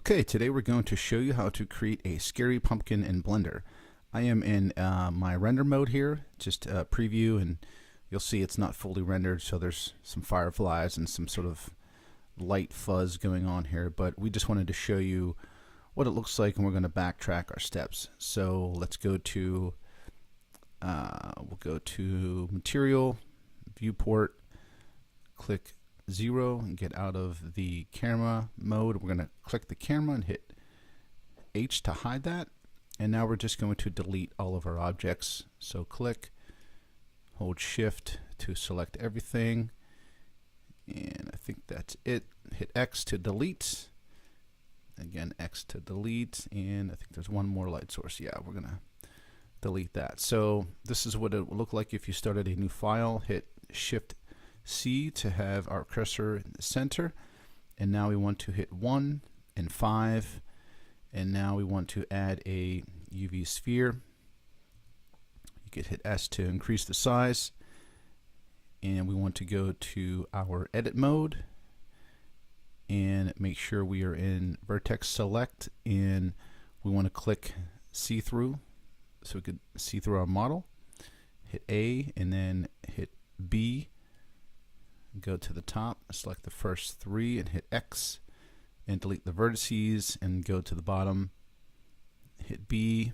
Okay, today we're going to show you how to create a scary pumpkin in Blender. I am in my render mode here, just a preview, and you'll see it's not fully rendered, so there's some fireflies and some sort of light fuzz going on here, but we just wanted to show you what it looks like, and we're going to backtrack our steps. So let's go to we'll go to Material, Viewport, click 0 and get out of the camera mode. We're going to click the camera and hit H to hide that, and now we're just going to delete all of our objects. So click, hold shift to select everything, and I think that's it. Hit X to delete, again X to delete, and I think there's one more light source. Yeah, we're gonna delete that. So this is what it would look like if you started a new file. Hit Shift C to have our cursor in the center, and now we want to hit 1 and 5, and now we want to add a UV sphere. You could hit S to increase the size, and we want to go to our edit mode and make sure we are in vertex select, and we want to click see through so we could see through our model. Hit A and then hit B, go to the top, select the first 3 and hit X and delete the vertices, and go to the bottom, hit B,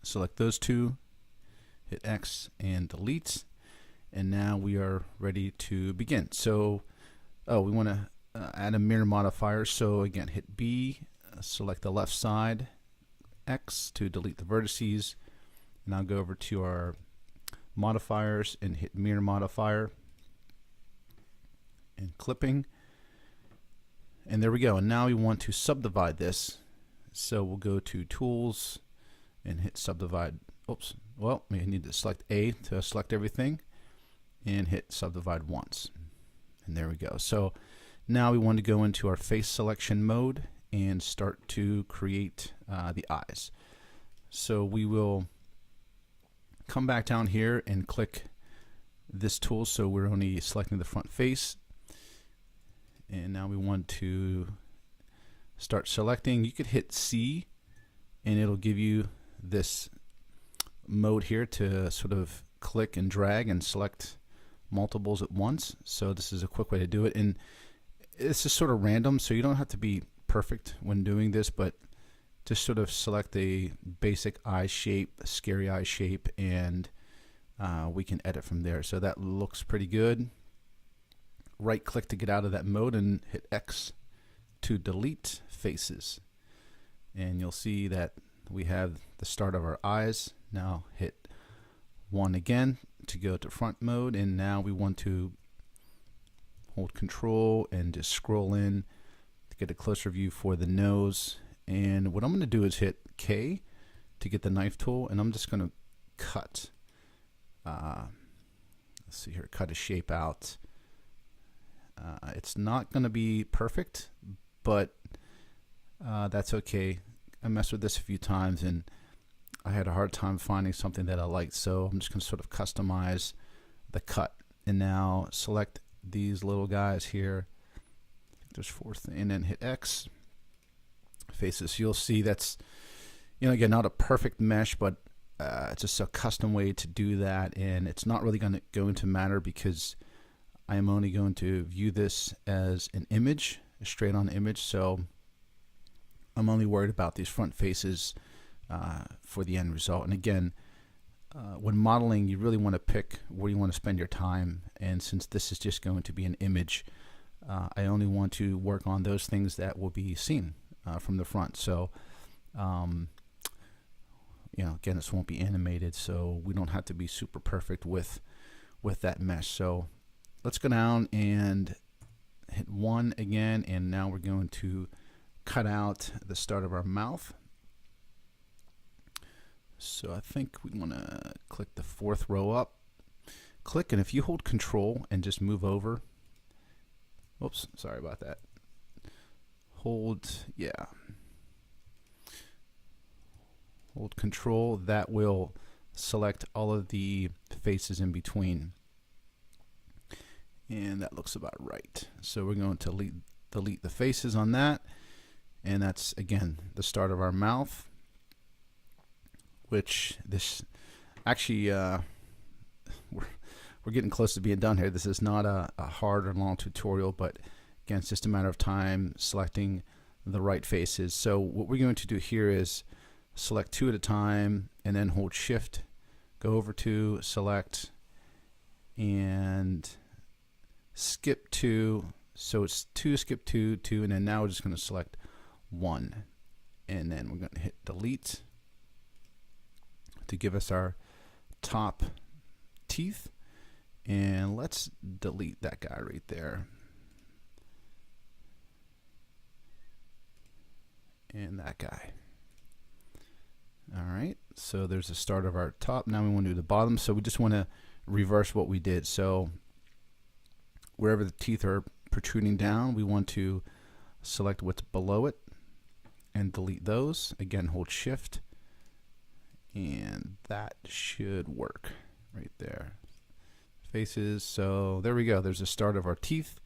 select those 2, hit X and delete, and now we are ready to begin. So we want to add a mirror modifier, so again hit B, select the left side, X to delete the vertices, and I'll go over to our modifiers and hit mirror modifier and clipping, and there we go. And now we want to subdivide this, so we'll go to tools and hit subdivide. Oops, well, we need to select A to select everything and hit subdivide once, and there we go. So now we want to go into our face selection mode and start to create the eyes. So we will come back down here and click this tool, so we're only selecting the front face, and now we want to start selecting. You could hit C and it'll give you this mode here to sort of click and drag and select multiples at once. So this is a quick way to do it, and this is sort of random, so you don't have to be perfect when doing this, but just sort of select a basic eye shape, a scary eye shape, and we can edit from there. So that looks pretty good. Right click to get out of that mode and hit X to delete faces, and you'll see that we have the start of our eyes. Now hit 1 again to go to front mode, and now we want to hold control and just scroll in to get a closer view for the nose. And what I'm going to do is hit K to get the knife tool, and I'm just going to cut. Let's see here, cut a shape out. It's not going to be perfect, but that's okay. I messed with this a few times and I had a hard time finding something that I liked, so I'm just going to sort of customize the cut. And now select these little guys here. I think there's 4 and then hit X. Faces. You'll see that's, again, not a perfect mesh, but it's just a custom way to do that, and it's not really going to matter because I am only going to view this as an image, a straight on image, so I'm only worried about these front faces for the end result. And again, when modeling, you really want to pick where you want to spend your time, and since this is just going to be an image, I only want to work on those things that will be seen from the front. So again, this won't be animated, so we don't have to be super perfect with that mesh. So let's go down and hit 1 again, and now we're going to cut out the start of our mouth. So I think we want to click the 4th row up, click, and if you hold control and just move over, oops, sorry about that, hold control, that will select all of the faces in between. And that looks about right. So we're going to delete the faces on that, and that's again the start of our mouth, which this actually we're getting close to being done here. This is not a hard or long tutorial, but again, it's just a matter of time selecting the right faces. So what we're going to do here is select 2 at a time and then hold shift, go over to select and skip 2. So it's 2, skip 2, 2, and then now we're just going to select 1, and then we're going to hit delete to give us our top teeth. And let's delete that guy right there, and that guy. All right, so there's the start of our top. Now we want to do the bottom, so we just want to reverse what we did. So wherever the teeth are protruding down, we want to select what's below it and delete those. Again, hold shift, and that should work right there. Faces. So there we go. There's the start of our teeth,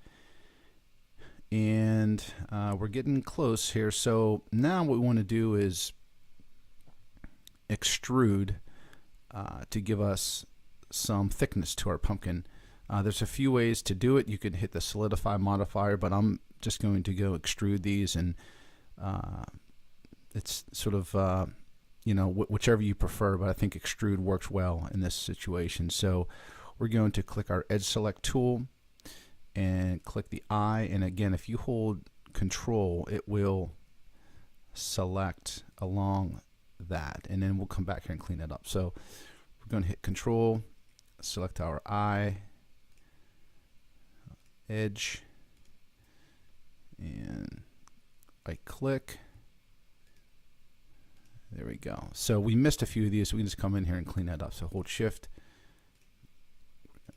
and we're getting close here. So now what we want to do is extrude to give us some thickness to our pumpkin. There's a few ways to do it. You could hit the solidify modifier, but I'm just going to go extrude these, and it's sort of you know, whichever you prefer, but I think extrude works well in this situation. So we're going to click our edge select tool and click the eye, and again, if you hold control, it will select along that, and then we'll come back here and clean it up. So we're going to hit control, select our eye, edge, and right click. There we go. So we missed a few of these, so we can just come in here and clean that up. So hold shift,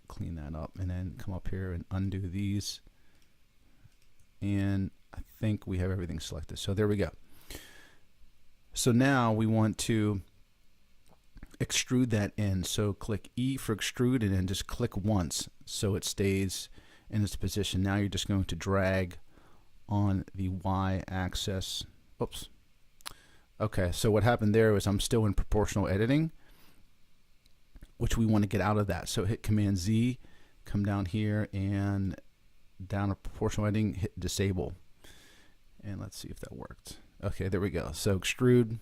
clean that up, and then come up here and undo these, and I think we have everything selected. So there we go. So now we want to extrude that in. So click E for extrude, and then just click once so it stays in its position. Now you're just going to drag on the Y axis. Oops. Okay, so what happened there was I'm still in proportional editing, which we want to get out of that. So hit Command Z, come down here, and down to proportional editing, hit disable. And let's see if that worked. Okay, there we go. So extrude.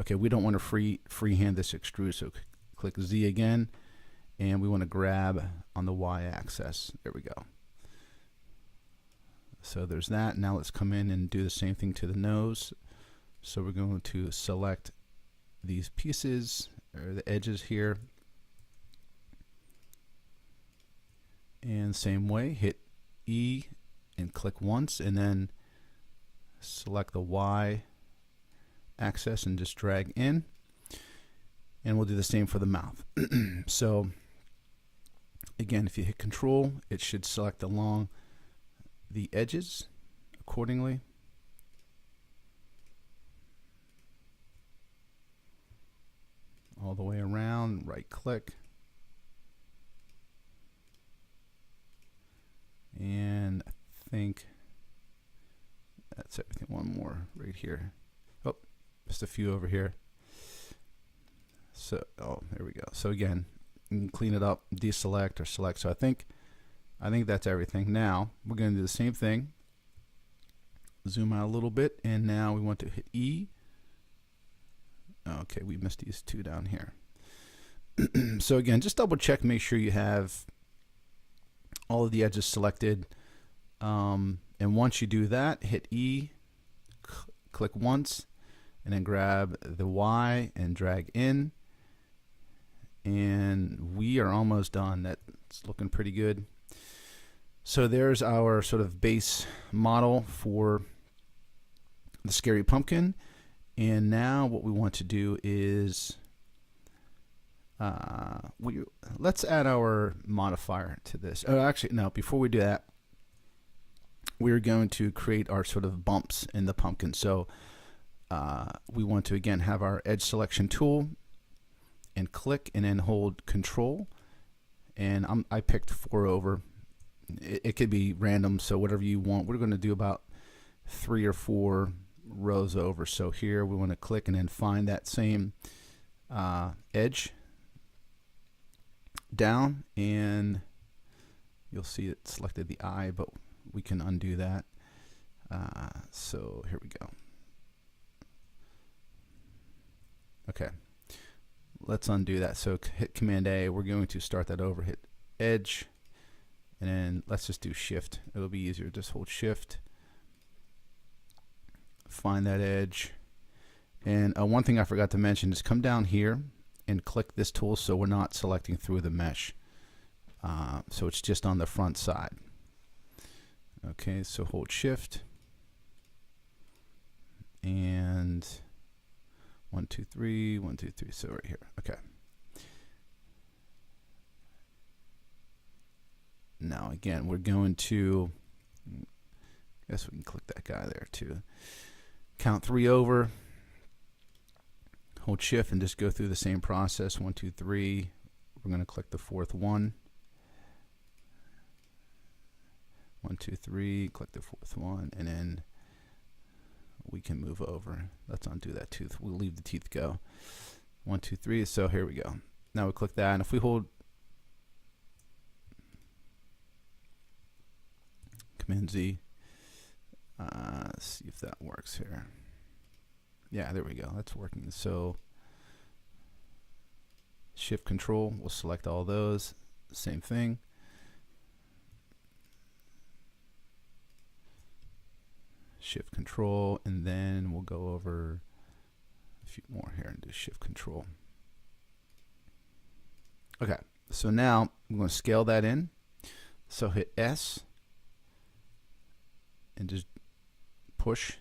Okay, we don't want to freehand this extrude, so click Z again, and we want to grab on the Y axis. There we go. So there's that. Now let's come in and do the same thing to the nose. So we're going to select these pieces, or the edges here, and same way, hit E and click once, and then select the Y axis and just drag in, and we'll do the same for the mouth. So again, if you hit control, it should select along the edges accordingly. All the way around, right click, and I think that's everything. One more right here. Oh, just a few over here. So, oh, there we go. So again, you can clean it up, deselect or select. So I think that's everything. Now we're going to do the same thing. Zoom out a little bit, and now we want to hit E. Okay, we missed these two down here. So again, just double check, make sure you have all of the edges selected. And once you do that, hit E, click once, and then grab the Y and drag in. And we are almost done. That's looking pretty good. So there's our sort of base model for the Scary Pumpkin. And now what we want to do is let's add our modifier to this. Oh, actually, no, before we do that, we're going to create our sort of bumps in the pumpkin. So we want to, again, have our edge selection tool and click and then hold control. And I picked 4 over. it could be random, so whatever you want. We're going to do about 3 or 4 rows over. So here we want to click and then find that same edge down, and you'll see it selected the eye, but we can undo that. So here we go. Okay, let's undo that. So hit Command A. We're going to start that over, hit edge, and then let's just do Shift. It'll be easier. Just hold Shift, find that edge. And one thing I forgot to mention is come down here and click this tool so we're not selecting through the mesh. So it's just on the front side. Okay, so hold Shift and 1, 2, 3, 1, 2, 3. So right here. Okay. Now again, we're going to, I guess we can click that guy there too. Count 3 over. Hold Shift and just go through the same process. 1, 2, 3. We're going to click the 4th one. 1, 2, 3. Click the 4th one, and then we can move over. Let's undo that tooth. We'll leave the teeth go. 1, 2, 3. So here we go. Now we click that, and if we hold Command Z, see if that works here. Yeah, there we go. That's working. So Shift Control, we'll select all those. Same thing. Shift Control, and then we'll go over a few more here and do Shift Control. Okay, so now I'm going to scale that in. So hit S and just push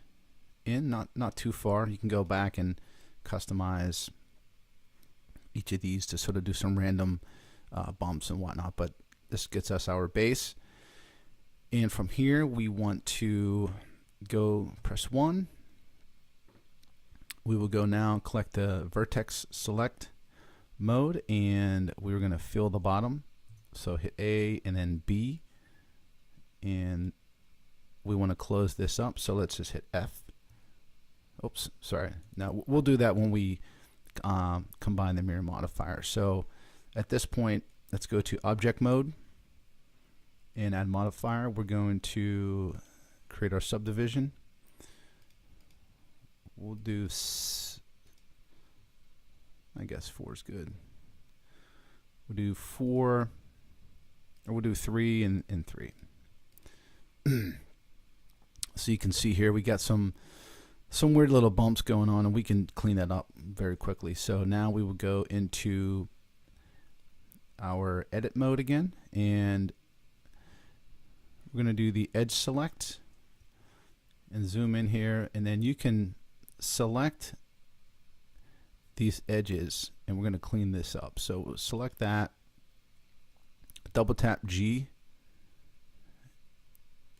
in, not too far. You can go back and customize each of these to sort of do some random bumps and whatnot, but this gets us our base. And from here we want to go press 1. We will go now collect the vertex select mode, and we're going to fill the bottom. So hit A and then B, and we want to close this up, so let's just hit F. Oops, sorry. Now we'll do that when we combine the mirror modifier. So at this point, let's go to object mode and add modifier. We're going to create our subdivision. We'll do, I guess 4 is good. We'll do 4, or we'll do 3 and 3. So you can see here we got some weird little bumps going on, and we can clean that up very quickly. So now we will go into our edit mode again, and we're going to do the edge select and zoom in here, and then you can select these edges, and we're going to clean this up. So we'll select that, double tap G,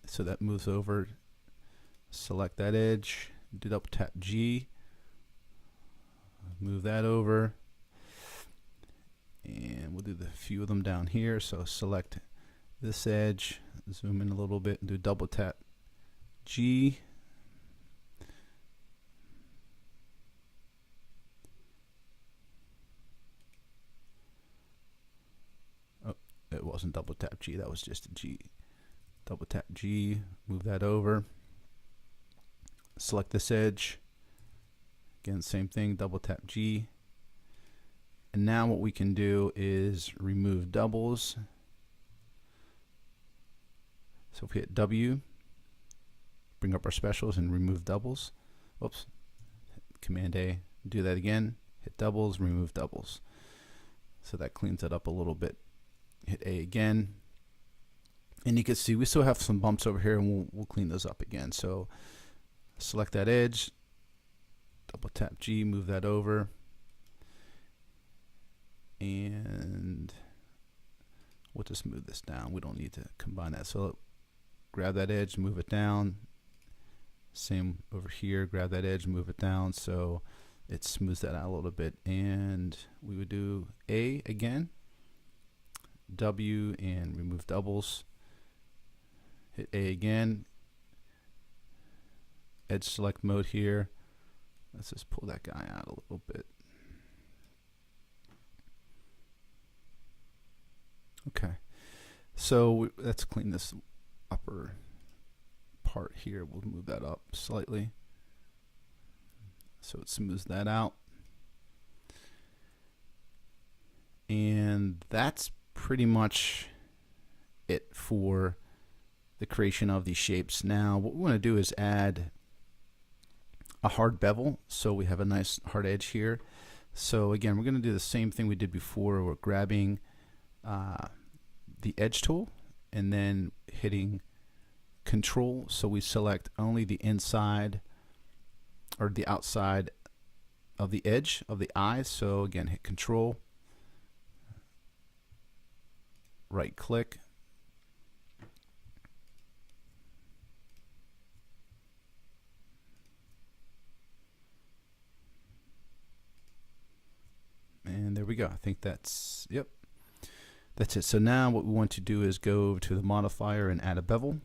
so that moves over. Select that edge, do double tap G, move that over, and we'll do the few of them down here. So select this edge, zoom in a little bit, and do double tap G. Oh, it wasn't double tap G, that was just a G. Double tap G, move that over. Select this edge. Again, same thing, double tap G. And now what we can do is remove doubles. So if we hit W, bring up our specials and remove doubles. Oops, Command A, do that again, hit doubles, remove doubles. So that cleans it up a little bit. Hit A again. And you can see we still have some bumps over here, and we'll clean those up again. So select that edge, double tap G, move that over, and we'll just move this down. We don't need to combine that. So grab that edge, move it down. Same over here, grab that edge, move it down, so it smooths that out a little bit. And we would do A again, W, and remove doubles. hit A again, edge select mode here. Let's just pull that guy out a little bit. Okay, so let's clean this upper part here. We'll move that up slightly so it smooths that out. And that's pretty much it for the creation of these shapes. Now what we want to do is add a hard bevel, so we have a nice hard edge here. So again, we're going to do the same thing we did before. We're grabbing the edge tool and then hitting Control, so we select only the inside or the outside of the edge of the eye. So again, hit Control, right click, and there we go. I think that's, yep, that's it. So now what we want to do is go to the modifier and add a bevel.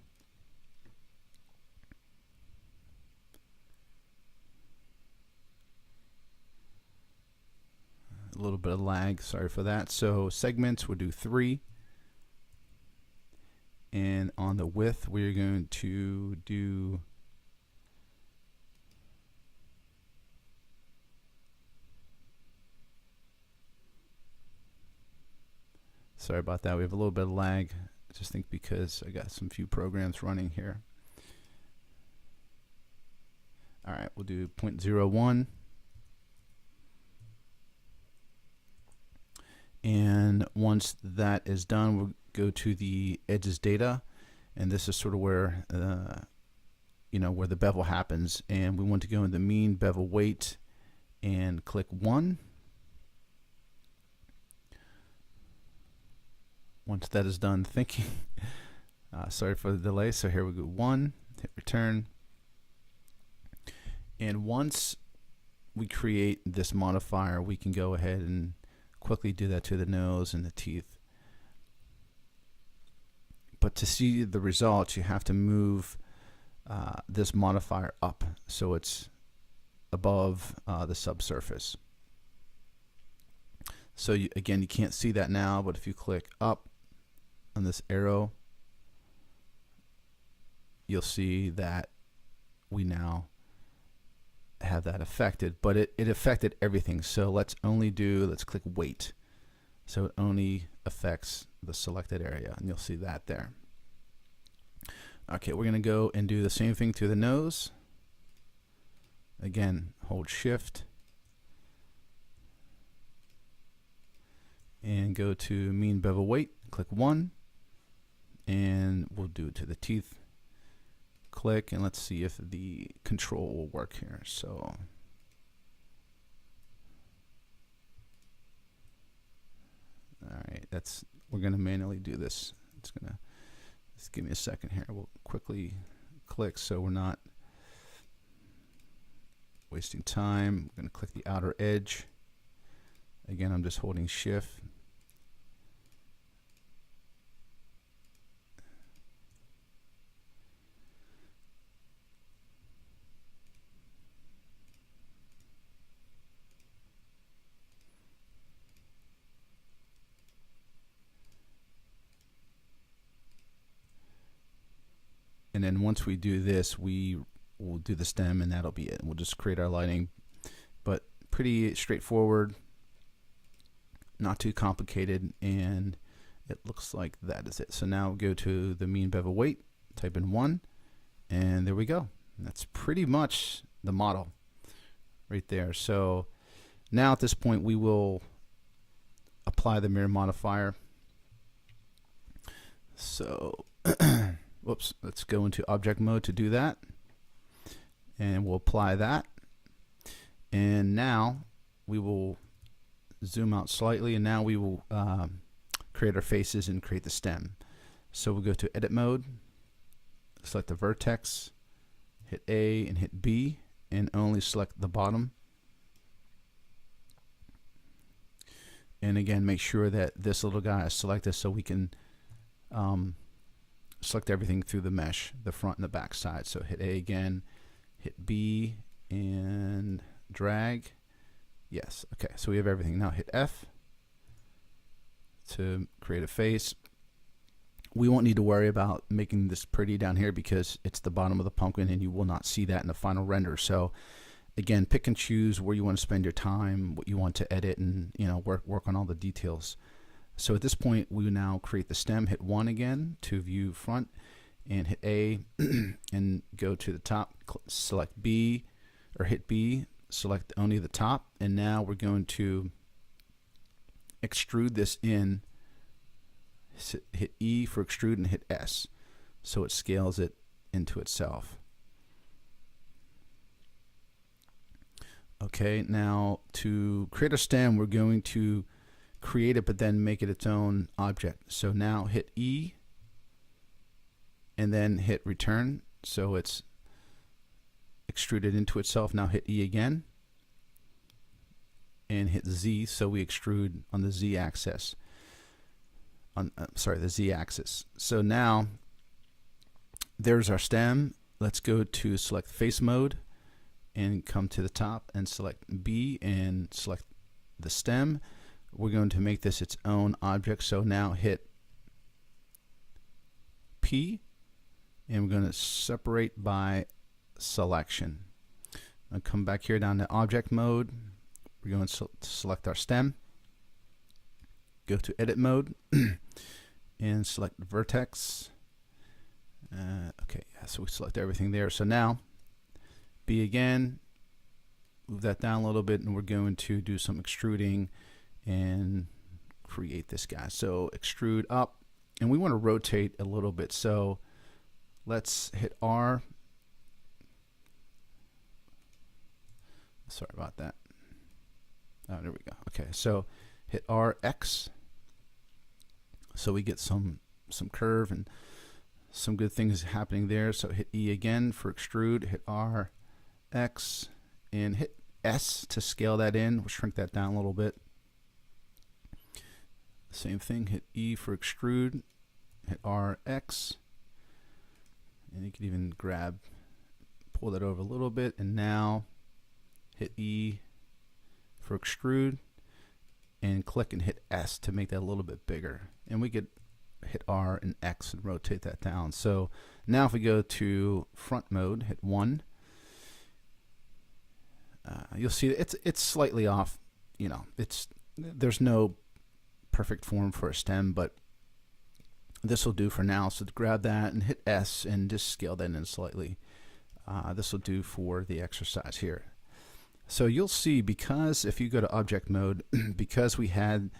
A little bit of lag, sorry for that. So segments, we'll do 3. And on the width, we're going to do sorry about that. We have a little bit of lag. I just think because I got some few programs running here. All right, we'll do 0.01. And once that is done, we'll go to the edges data, and this is sort of where you know, where the bevel happens, and we want to go in the mean bevel weight and click 1. Once that is done thinking, sorry for the delay. So here we go, 1, hit return, and once we create this modifier, we can go ahead and quickly do that to the nose and the teeth. But to see the results, you have to move this modifier up so it's above the subsurface. So again, you can't see that now, but if you click up on this arrow, you'll see that we now have that affected, but it affected everything. So let's click weight, so it only affects the selected area, and you'll see that there. Okay, we're gonna go and do the same thing to the nose. Again, hold shift and go to mean bevel weight, click 1, and we'll do it to the teeth. Click, and let's see if the control will work here. So all right, we're gonna manually do this. It's gonna just give me a second here. We'll quickly click so we're not wasting time. I'm gonna click the outer edge. Again, I'm just holding shift. And then once we do this, we will do the stem, and that'll be it. We'll just create our lighting, but pretty straightforward, not too complicated, and it looks like that is it. So now go to the mean bevel weight, type in 1, and there we go. That's pretty much the model right there. So now at this point, we will apply the mirror modifier. So whoops, let's go into object mode to do that, and we'll apply that. And now we will zoom out slightly, and now we will create our faces and create the stem. So we'll go to edit mode, select the vertex, hit A and hit B, and only select the bottom. And again, make sure that this little guy is selected so we can select everything through the mesh, the front and the back side. So hit A again, hit B, and drag. Yes, okay, so we have everything. Now hit F to create a face. We won't need to worry about making this pretty down here because it's the bottom of the pumpkin and you will not see that in the final render. So again, pick and choose where you want to spend your time, what you want to edit, and work on all the details. So at this point, we will now create the stem. Hit 1 again to view front, and hit A and go to the top. Select B, or hit B. Select only the top, and now we're going to extrude this in. Hit E for extrude and hit S, so it scales it into itself. Okay, now to create a stem, we're going to create it but then make it its own object. So now hit E and then hit return, so it's extruded into itself. Now hit E again and hit Z, so we extrude on the Z axis. The Z axis. So now there's our stem. Let's go to select face mode and come to the top and select B and select the stem. We're going to make this its own object. So now hit P and we're going to separate by selection. I'll come back here down to object mode. We're going to select our stem. Go to edit mode and select vertex. Okay, yeah, so we select everything there. So now B again, move that down a little bit, and we're going to do some extruding and create this guy. So extrude up, and we want to rotate a little bit. So let's hit R. Sorry about that. Oh, there we go. Okay, so hit RX. So we get some curve and some good things happening there. So hit E again for extrude, hit R, X, and hit S to scale that in. We'll shrink that down a little bit. Same thing, hit E for extrude, hit R, X, and you can even pull that over a little bit, and now hit E for extrude, and click and hit S to make that a little bit bigger. And we could hit R and X and rotate that down. So now if we go to front mode, hit 1, you'll see that it's slightly off. There's no perfect form for a stem, but this will do for now. So grab that and hit S and just scale that in slightly. This will do for the exercise here. So you'll see, because if you go to object mode, because we had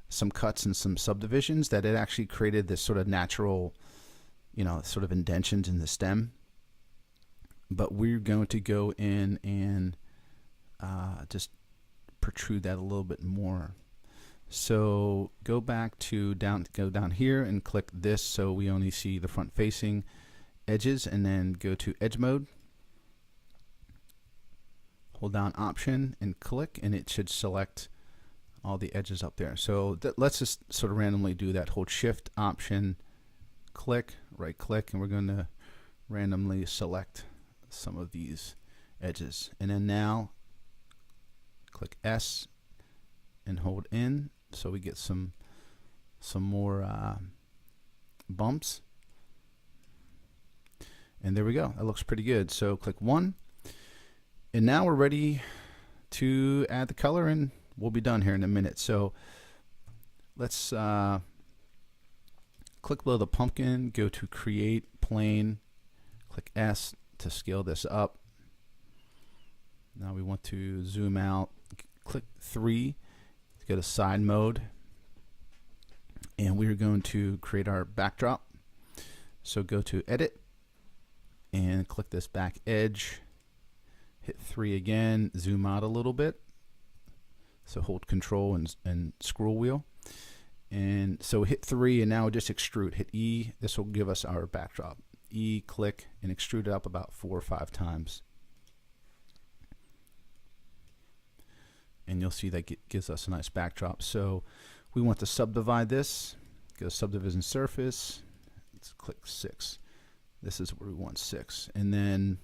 some cuts and some subdivisions, that it actually created this sort of natural, sort of indentions in the stem. But we're going to go in and just protrude that a little bit more. So go back to go down here and click this, so we only see the front facing edges, and then go to edge mode. Hold down Option and click, and it should select all the edges up there. So let's just sort of randomly do that. Hold Shift, Option, click, right click, and we're going to randomly select some of these edges. And then now click S and hold in, so we get some more bumps. And there we go. That looks pretty good. So click 1. And now we're ready to add the color, and we'll be done here in a minute. So let's click below the pumpkin, go to Create Plane, click S to scale this up. Now we want to zoom out, click 3 to go to side mode, and we're going to create our backdrop. So go to Edit and click this back edge. Hit 3 again, zoom out a little bit. So hold Control and scroll wheel. And so hit 3, and now just extrude. Hit E, this will give us our backdrop. E, click, and extrude it up about 4 or 5 times. And you'll see that gives us a nice backdrop. So we want to subdivide this. Go to Subdivision Surface, let's click 6. This is where we want 6. And then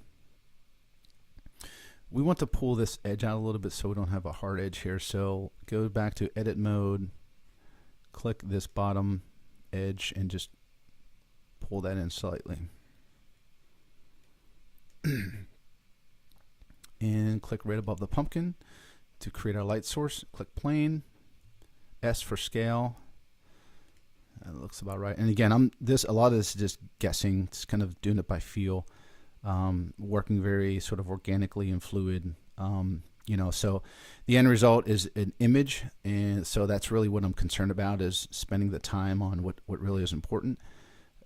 we want to pull this edge out a little bit so we don't have a hard edge here. So go back to edit mode, click this bottom edge and just pull that in slightly. And click right above the pumpkin to create our light source. Click plane, S for scale. That looks about right. And again, a lot of this is just guessing. It's kind of doing it by feel, working very sort of organically and fluid. You know, so the end result is an image, and so that's really what I'm concerned about, is spending the time on what really is important.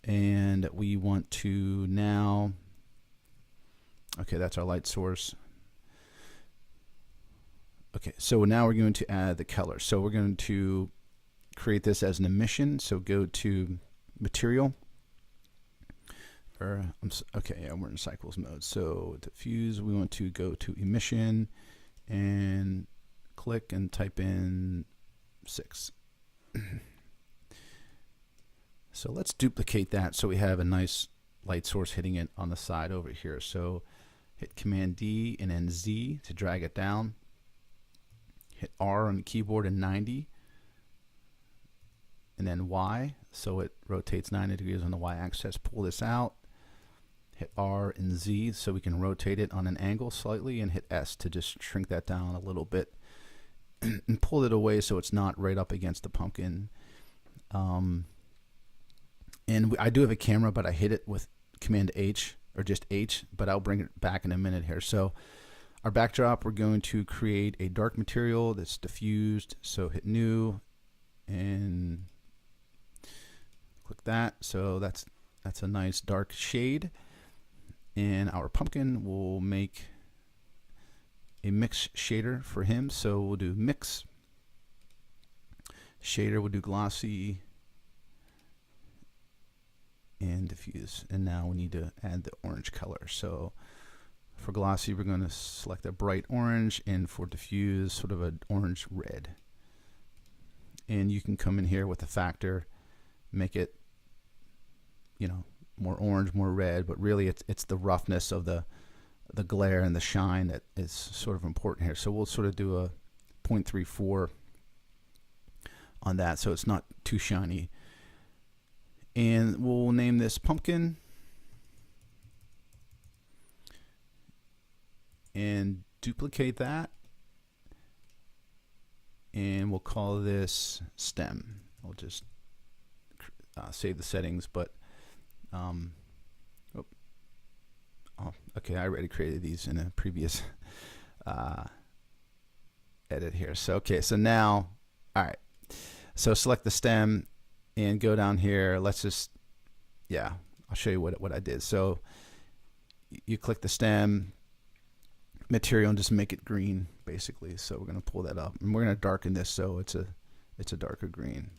And we want to now, okay, that's our light source. Okay, so now we're going to add the color. So we're going to create this as an emission. So go to material, or okay, yeah, we're in cycles mode. So diffuse, we want to go to emission and click and type in 6. So let's duplicate that so we have a nice light source hitting it on the side over here. So hit Command D and then Z to drag it down. Hit R on the keyboard and 90. And then Y, so it rotates 90 degrees on the Y-axis. Pull this out. Hit R and Z so we can rotate it on an angle slightly, and hit S to just shrink that down a little bit and pull it away so it's not right up against the pumpkin. And I do have a camera, but I hit it with Command H, or just H, but I'll bring it back in a minute here. So our backdrop, we're going to create a dark material that's diffused. So hit New and click that. So that's a nice dark shade. And our pumpkin will make a mix shader for him. So we'll do mix shader, we'll do glossy and diffuse. And now we need to add the orange color. So for glossy, we're going to select a bright orange, and for diffuse, sort of an orange red. And you can come in here with a factor, make it, you know, more orange, more red, but really it's the roughness of the glare and the shine that is sort of important here. So we'll sort of do a 0.34 on that so it's not too shiny. And we'll name this pumpkin and duplicate that, and we'll call this stem. We'll just save the settings, but okay, I already created these in a previous edit here. So okay, so now, all right, so select the stem and go down here. Let's just, yeah, I'll show you what I did. So you click the stem material and just make it green, basically. So we're going to pull that up, and we're going to darken this so it's a darker green.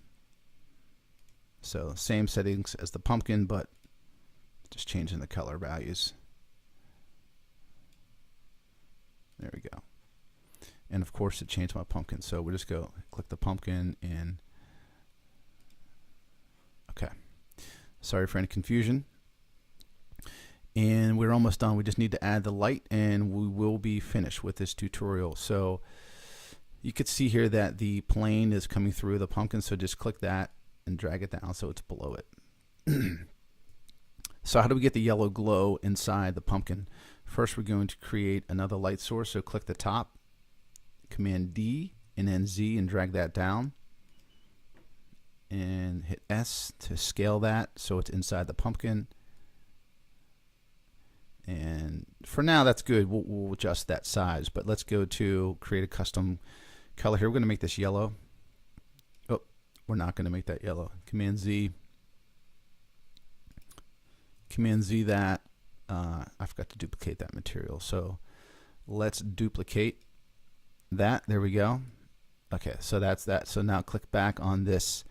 So same settings as the pumpkin, but just changing the color values. There we go. And of course it changed my pumpkin. So we'll just go click the pumpkin and okay. Sorry for any confusion. And we're almost done. We just need to add the light, and we will be finished with this tutorial. So you could see here that the plane is coming through the pumpkin. So just click that and drag it down so it's below it. So how do we get the yellow glow inside the pumpkin? First, we're going to create another light source. So click the top, Command D, and then Z, and drag that down. And hit S to scale that so it's inside the pumpkin. And for now, that's good. We'll adjust that size. But let's go to create a custom color here. We're going to make this yellow. Oh, we're not going to make that yellow. Command Z. Command Z that. I forgot to duplicate that material. So let's duplicate that. There we go. Okay, so that's that. So now click back on this.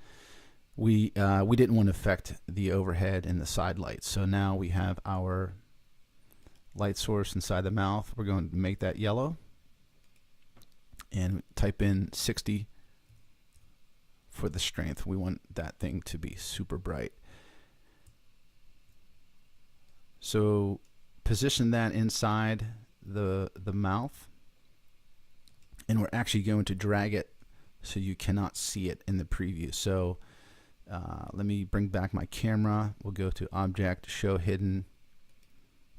We didn't want to affect the overhead and the side lights. So now we have our light source inside the mouth. We're going to make that yellow and type in 60 for the strength. We want that thing to be super bright. So position that inside the mouth, and we're actually going to drag it so you cannot see it in the preview. So let me bring back my camera. We'll go to Object, Show Hidden.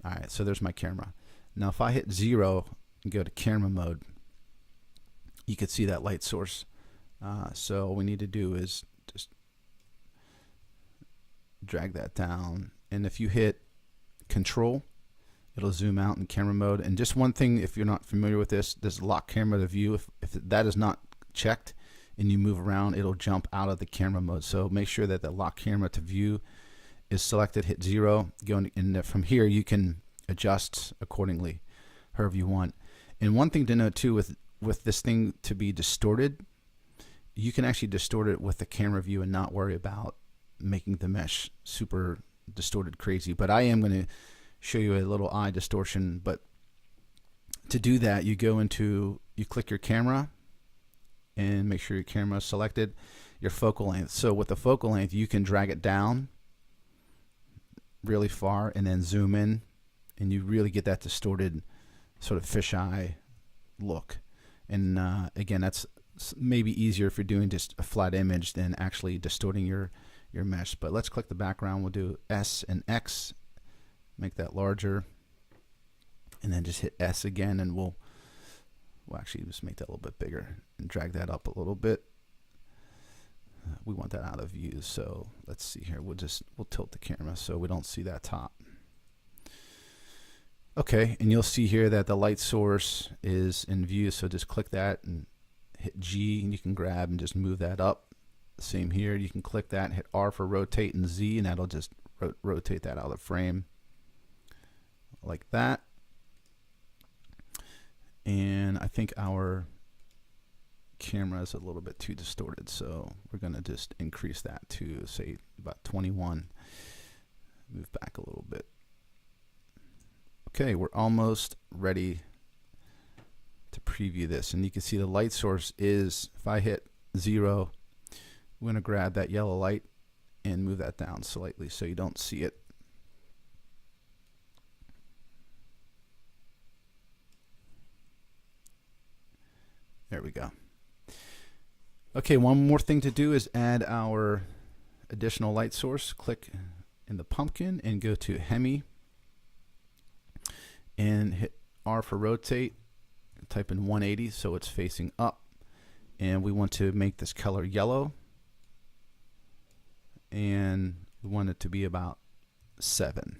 All right, so there's my camera. Now if I hit 0 and go to camera mode, you can see that light source. So all we need to do is just drag that down, and if you hit Control, it'll zoom out in camera mode. And just one thing, if you're not familiar with this lock camera to view. If that is not checked and you move around, it'll jump out of the camera mode. So make sure that the lock camera to view is selected. Hit 0. And from here you can adjust accordingly, however you want. And one thing to note too, with this thing to be distorted, you can actually distort it with the camera view and not worry about making the mesh super distorted crazy. But I am going to show you a little eye distortion. But to do that, you click your camera and make sure your camera is selected, your focal length. So with the focal length, you can drag it down really far and then zoom in, and you really get that distorted sort of fisheye look. And again, that's maybe easier if you're doing just a flat image than actually distorting your mesh. But let's click the background. We'll do S and X, make that larger, and then just hit S again, and we'll actually just make that a little bit bigger and drag that up a little bit. We want that out of view, so let's see here. We'll tilt the camera so we don't see that top. Okay, and you'll see here that the light source is in view, so just click that and hit G, and you can grab and just move that up. Same here, you can click that and hit R for rotate and Z, and that'll just rotate that out of the frame like that. And I think our camera is a little bit too distorted, so we're going to just increase that to say about 21. Move back a little bit. Okay, we're almost ready to preview this, and you can see the light source is, if I hit 0, I'm going to grab that yellow light and move that down slightly so you don't see it. There we go. Okay, one more thing to do is add our additional light source. Click in the pumpkin and go to Hemi and hit R for rotate. Type in 180 so it's facing up, and we want to make this color yellow, and we want it to be about 7.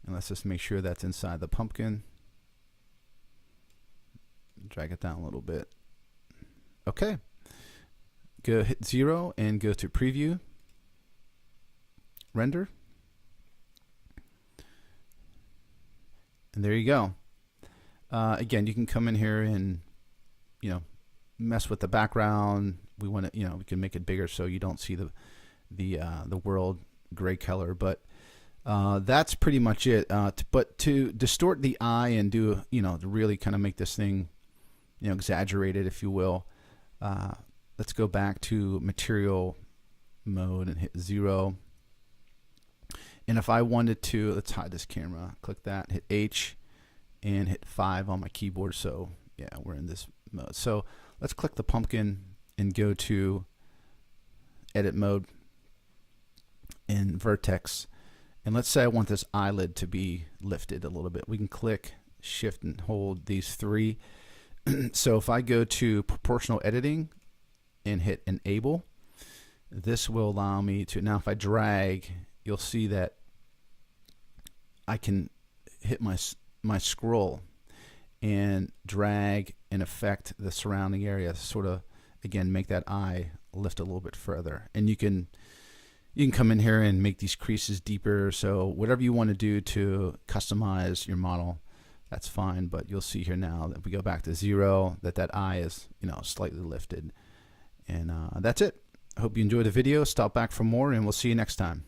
And let's just make sure that's inside the pumpkin. Drag it down a little bit. Okay, go hit 0 and go to preview, render, and there you go. Again, you can come in here and mess with the background. We want to we can make it bigger so you don't see the world gray color. But that's pretty much it. But to distort the eye and do to really kind of make this thing exaggerated, if you will, let's go back to material mode and hit 0. And if I wanted to, let's hide this camera. Click that, hit H, and hit 5 on my keyboard. So yeah, we're in this mode. So let's click the pumpkin and go to edit mode in vertex, and let's say I want this eyelid to be lifted a little bit. We can click shift and hold these 3. So if I go to proportional editing and hit enable, this will allow me to, now if I drag, you'll see that I can hit my scroll and drag and affect the surrounding area, sort of again make that eye lift a little bit further. And you can come in here and make these creases deeper. So whatever you want to do to customize your model, that's fine. But you'll see here now that we go back to 0, that eye is slightly lifted. And that's it. I hope you enjoyed the video. Stop back for more, and we'll see you next time.